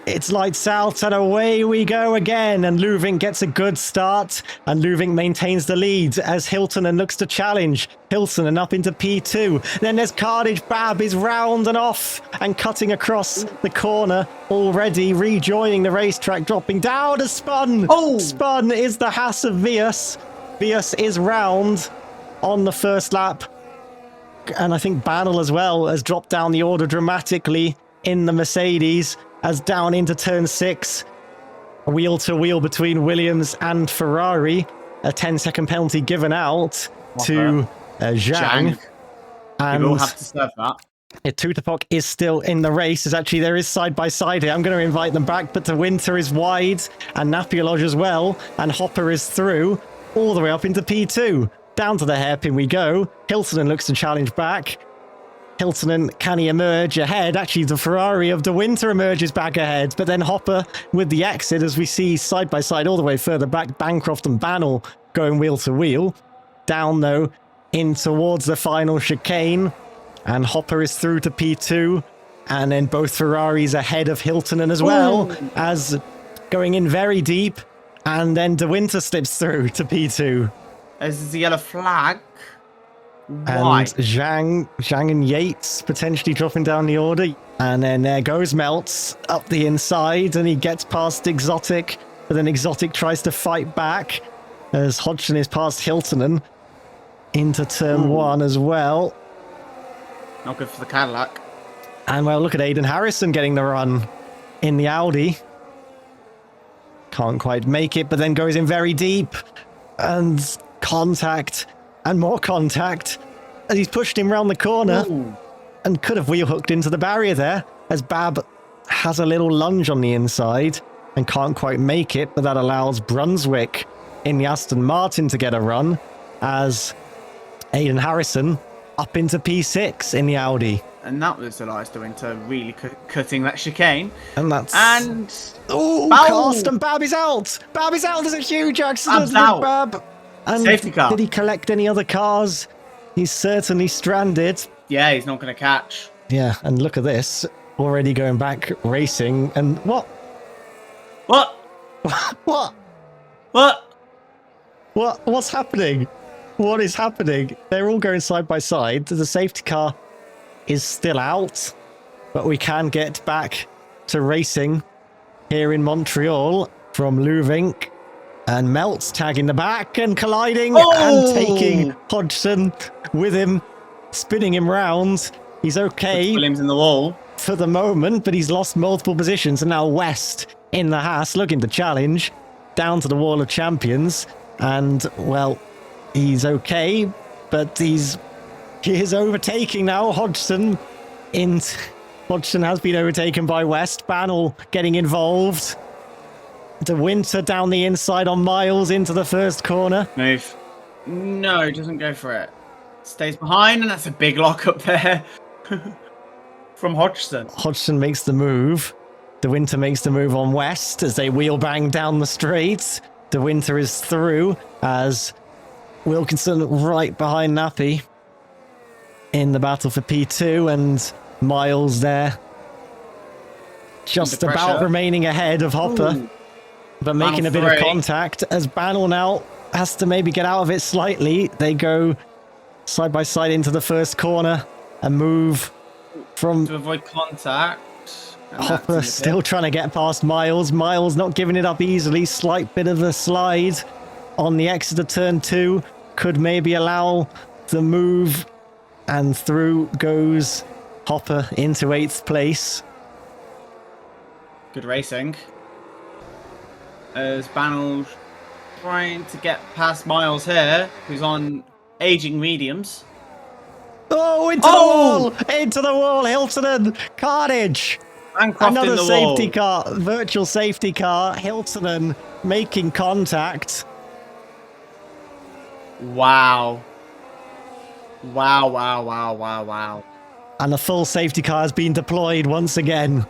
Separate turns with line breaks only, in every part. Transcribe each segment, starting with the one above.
It's lights out and away we go again. And Leuvink gets a good start. And Leuvink maintains the lead as Hiltonen looks to challenge. Hiltonen up into P2. Then there's Carnage. Bab is round and off and cutting across the corner. Already rejoining the racetrack, dropping down as Spun.
Oh!
Spun is the Haas of Vius. Vius is round on the first lap. And I think Banel as well has dropped down the order dramatically in the Mercedes. As down into turn 6, wheel to wheel between Williams and Ferrari. A 10-second penalty given out to Zhang.
And you will have to serve that.
Tutapok is still in the race. As actually there is side by side here. I'm going to invite them back, but the Winter is wide and Napiolodge as well. And Hopper is through all the way up into P2. Down to the hairpin we go. Hiltonen looks to challenge back. Hiltonen, can he emerge ahead? Actually, the Ferrari of the Winter emerges back ahead, but then Hopper with the exit as we see side by side all the way further back, Bancroft and Banel going wheel to wheel. Down, though, in towards the final chicane, and Hopper is through to P2, and then both Ferraris ahead of Hiltonen as well, as going in very deep, and then De Winter slips through to P2.
There's the yellow flag.
Why? And Zhang and Yates potentially dropping down the order. And then there goes Meltz up the inside and he gets past Exotic. But then Exotic tries to fight back as Hodgson is past Hiltonen into turn 1 as well.
Not good for the Cadillac.
And well, look at Aiden Harrison getting the run in the Audi. Can't quite make it, but then goes in very deep. And contact. And more contact as he's pushed him round the corner.
Ooh.
And could have wheel hooked into the barrier there as Bab has a little lunge on the inside and can't quite make it, but that allows Brunswick in the Aston Martin to get a run as Aiden Harrison up into P6 in the Audi.
And that was Elias De Winter really cutting that chicane.
And that's...
And...
Oh, cast and Bab is out! Bab is out! There's a huge accident with Bab! And
safety car.
Did he collect any other cars? He's certainly stranded.
Yeah, he's not going to catch.
Yeah, and look at this. Already going back racing. And what?
What?
What?
What?
What's happening? What is happening? They're all going side by side. The safety car is still out. But we can get back to racing here in Montreal from Leuvink. And Meltz tagging the back and colliding and taking Hodgson with him, spinning him round. He's okay.
Williams in the wall.
For the moment, but he's lost multiple positions. And now West in the Haas looking to challenge down to the Wall of Champions. And, well, he's okay, but he is overtaking now. Hodgson has been overtaken by West. Banel getting involved. De Winter down the inside on Miles into the first corner.
Move. No, he doesn't go for it. Stays behind, and that's a big lock up there from Hodgson.
Hodgson makes the move. De Winter makes the move on West as they wheel bang down the straight. De Winter is through as Wilkinson right behind Nappy in the battle for P2, and Miles there just about remaining ahead of Hopper. Ooh. But making a bit of contact as Banel now has to maybe get out of it slightly. They go side by side into the first corner and move from...
To avoid contact.
Hopper still trying to get past Miles. Miles not giving it up easily. Slight bit of a slide on the exit of turn 2. Could maybe allow the move. And through goes Hopper into 8th place.
Good racing. As Banel trying to get past Miles here, who's on aging mediums.
Oh, into the wall! Into the wall, Hiltonen! Carnage! Another safety car, virtual safety car. Hiltonen making contact.
Wow. Wow, wow, wow, wow, wow.
And the full safety car has been deployed once again.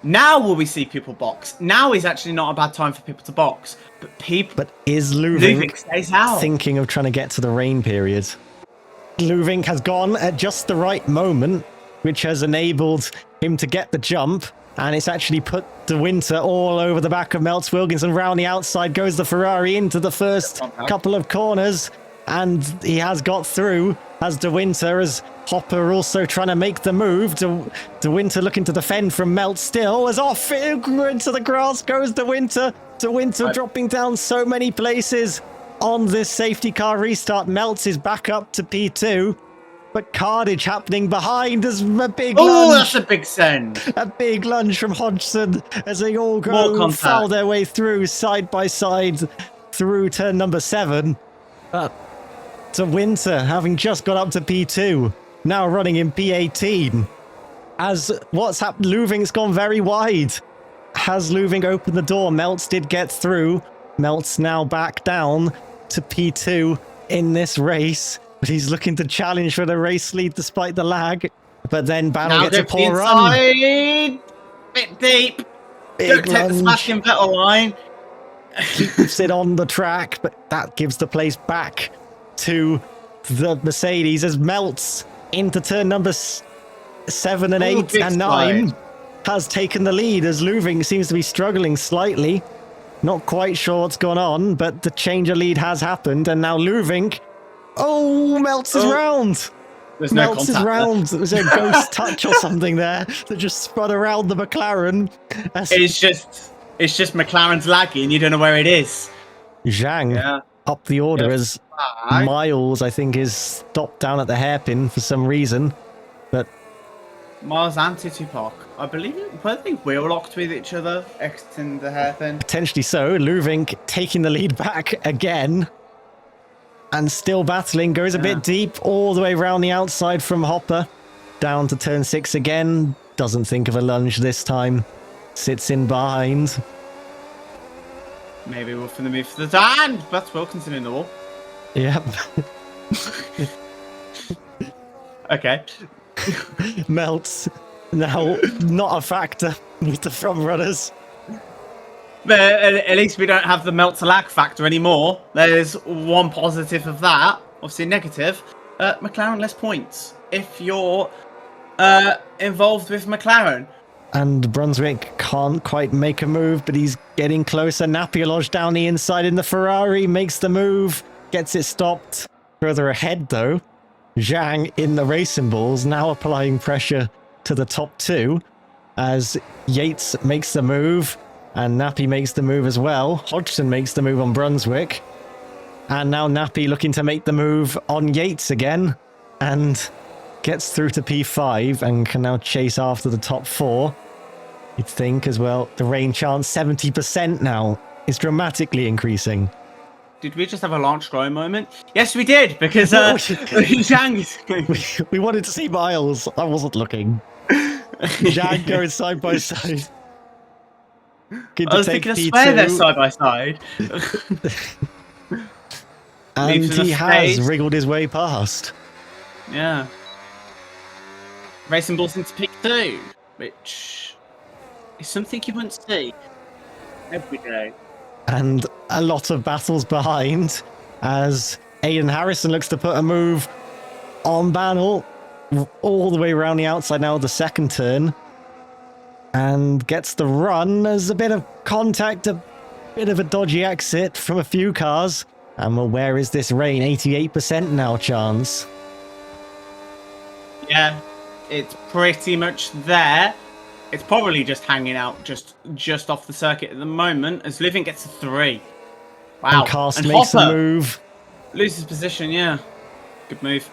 Now will we see people box? Now is actually not a bad time for people to box. But
is Leuvink
stays out.
Thinking of trying to get to the rain period? Leuvink has gone at just the right moment, which has enabled him to get the jump And it's actually put De Winter all over the back of Melts Wilkinson. Round the outside goes the Ferrari into the first couple of corners. And he has got through as De Winter, as Hopper also trying to make the move. De Winter looking to defend from Melt still. As off into the grass goes De Winter. De Winter dropping down so many places on this safety car restart. Melts is back up to P2. But carnage happening behind as a big lunge.
Oh, that's a big send.
A big lunge from Hodgson as they all go foul their way through side by side through turn number 7. To Winter, having just got up to P2, now running in P18. As what's happened, Leuvink's gone very wide. Has Leuvink opened the door? Melts did get through. Melts now back down to P2 in this race. But he's looking to challenge for the race lead despite the lag. But then Battle gets a poor run.
Bit deep.
Big
Don't take the smashing Vettel line.
Keeps it on the track, but that gives the place back to the Mercedes as Melts into turn number 7 and 8 and 9 has taken the lead as Leuvink seems to be struggling slightly. Not quite sure what's gone on, but the change of lead has happened, and now Leuvink. Oh, Melts is round.
There's no
Melts is round. There was a ghost touch or something there that just spun around the McLaren.
It's just McLaren's laggy and you don't know where it is.
Zhang up the order as Miles, I think, is stopped down at the hairpin for some reason. But
Miles and Titupak, I believe, were they wheel locked with each other, exiting the hairpin?
Potentially so. Leuvink taking the lead back again. And still battling, goes a bit deep all the way around the outside from Hopper. Down to turn 6 again. Doesn't think of a lunge this time. Sits in behind.
Maybe we're for the move for the Dan. That's Wilkinson in the wall.
Yep.
Okay.
Melts now not a factor with the front runners.
But at least we don't have the melt to lag factor anymore. There's one positive of that. Obviously negative. McLaren less points if you're involved with McLaren.
And Brunswick can't quite make a move, but he's getting closer. Napiolage down the inside in the Ferrari, makes the move, gets it stopped. Further ahead though, Zhang in the racing balls, now applying pressure to the top 2 as Yates makes the move. And Nappy makes the move as well. Hodgson makes the move on Brunswick. And now Nappy looking to make the move on Yates again. And gets through to P5 and can now chase after the top 4. You'd think as well, the rain chance 70% now is dramatically increasing.
Did we just have a Lance Stroll moment? Yes, we did, because Zhang is...
we wanted to see Miles. I wasn't looking. Zhang going side by side.
I was thinking, I swear they're side by side.
And he has wriggled his way past.
Yeah. Racing balls into P2, which is something you wouldn't see every day.
And a lot of battles behind as Aidan Harrison looks to put a move on Banel all the way around the outside now of the second turn. And gets the run. There's a bit of contact, a bit of a dodgy exit from a few cars. And well, where is this rain? 88% now chance.
Yeah, it's pretty much there. It's probably just hanging out just off the circuit at the moment as Leuvink gets a 3. Wow.
And Cast makes a move.
Loses position, yeah. Good move.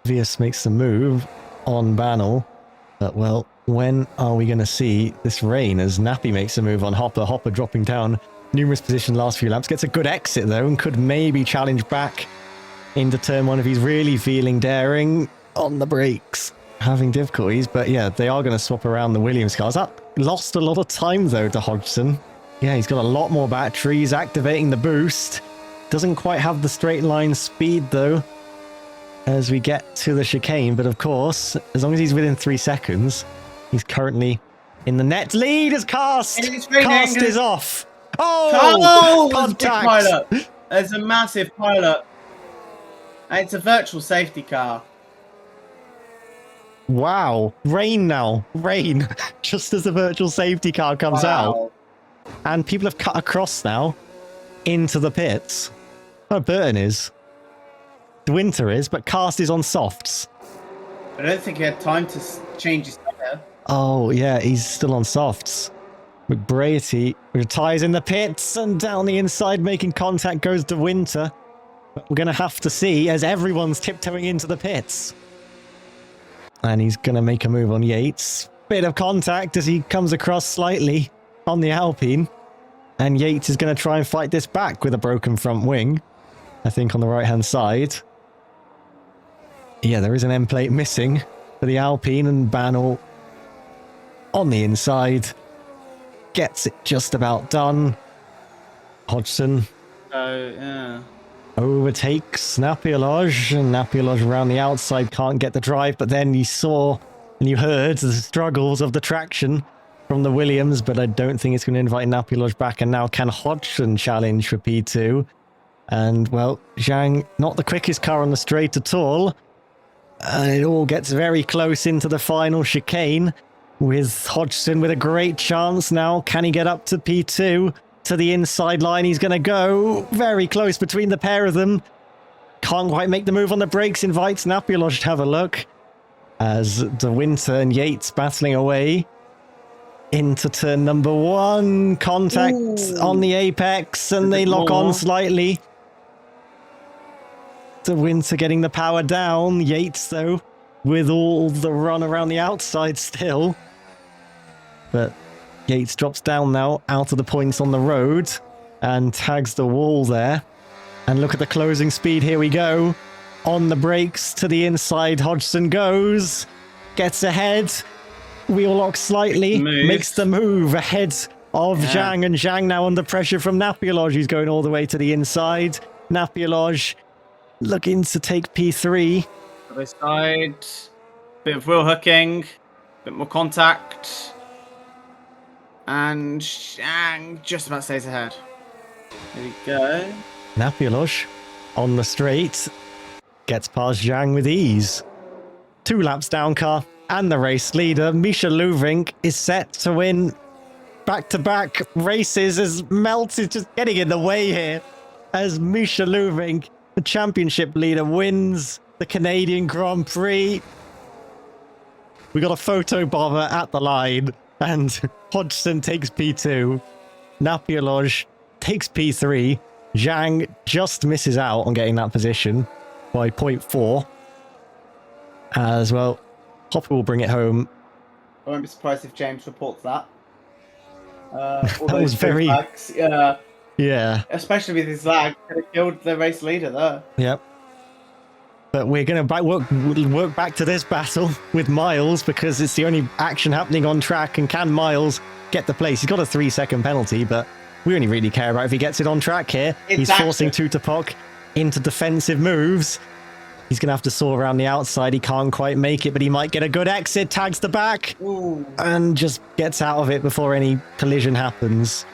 Vius makes the move on Banel. But well, when are we going to see this rain as Nappy makes a move on Hopper? Hopper dropping down numerous positions last few laps. Gets a good exit though and could maybe challenge back into turn 1 if he's really feeling daring on the brakes. Having difficulties, but yeah, they are going to swap around the Williams cars. That lost a lot of time though to Hodgson. Yeah, he's got a lot more batteries, activating the boost. Doesn't quite have the straight line speed though as we get to the chicane, but of course, as long as he's within 3 seconds, he's currently in the net lead as Cast. Cast is off. Oh, contact.
There's a massive pilot. And it's a virtual safety car.
Wow. Rain now. Rain. Just as the virtual safety car comes out. And people have cut across now into the pits. Oh, Burton is. Winter is, but Cast is on softs.
I don't think he had time to change his tire.
Oh, yeah, he's still on softs. McBrady retires in the pits, and down the inside making contact goes to Winter. But we're going to have to see as everyone's tiptoeing into the pits. And he's going to make a move on Yates. Bit of contact as he comes across slightly on the Alpine. And Yates is going to try and fight this back with a broken front wing. I think on the right-hand side. Yeah, there is an end plate missing for the Alpine, and Bannell on the inside gets it just about done. Hodgson
Yeah.
overtakes Napiolage, and Napiolage around the outside can't get the drive, but then you saw and you heard the struggles of the traction from the Williams, but I don't think it's going to invite Napiolage back, and now can Hodgson challenge for P2? And, well, Zhang, not the quickest car on the straight at all. And it all gets very close into the final chicane, with Hodgson with a great chance now. Can he get up to P2? To the inside line he's going to go. Very close between the pair of them. Can't quite make the move on the brakes. Invites Napiolage to have a look. As De Winter and Yates battling away into turn number 1. Contact on the apex, and they lock on slightly. De Winter getting the power down. Yates, though, with all the run around the outside still. But Yates drops down now, out of the points on the road, and tags the wall there. And look at the closing speed. Here we go. On the brakes to the inside, Hodgson goes. Gets ahead. Wheel lock slightly. Makes the move ahead of Zhang. And Zhang now under pressure from Napiolage. He's going all the way to the inside. Napiolage looking to take P3.
Other side. Bit of wheel hooking. Bit more contact. And Zhang just about stays ahead. There we go.
Napiolage on the straight. Gets past Zhang with ease. 2 laps down car. And the race leader, Micha Leuvink, is set to win back-to-back races as Melts is just getting in the way here. As Micha Leuvink, the championship leader, wins the Canadian Grand Prix. We got a photo bomber at the line, and Hodgson takes P2. Napiolage takes P3. Zhang just misses out on getting that position by 0.4. As well, Hopper will bring it home.
I won't be surprised if James reports that.
That was very...
lags, yeah. Especially with his lag. Could have killed the race leader there.
Yep. But we're going to work back to this battle with Miles, because it's the only action happening on track, and can Miles get the place? He's got a 3-second penalty, but we only really care about if he gets it on track here. He's forcing Tutapok into defensive moves. He's going to have to saw around the outside. He can't quite make it, but he might get a good exit. Tags the back. And just gets out of it before any collision happens.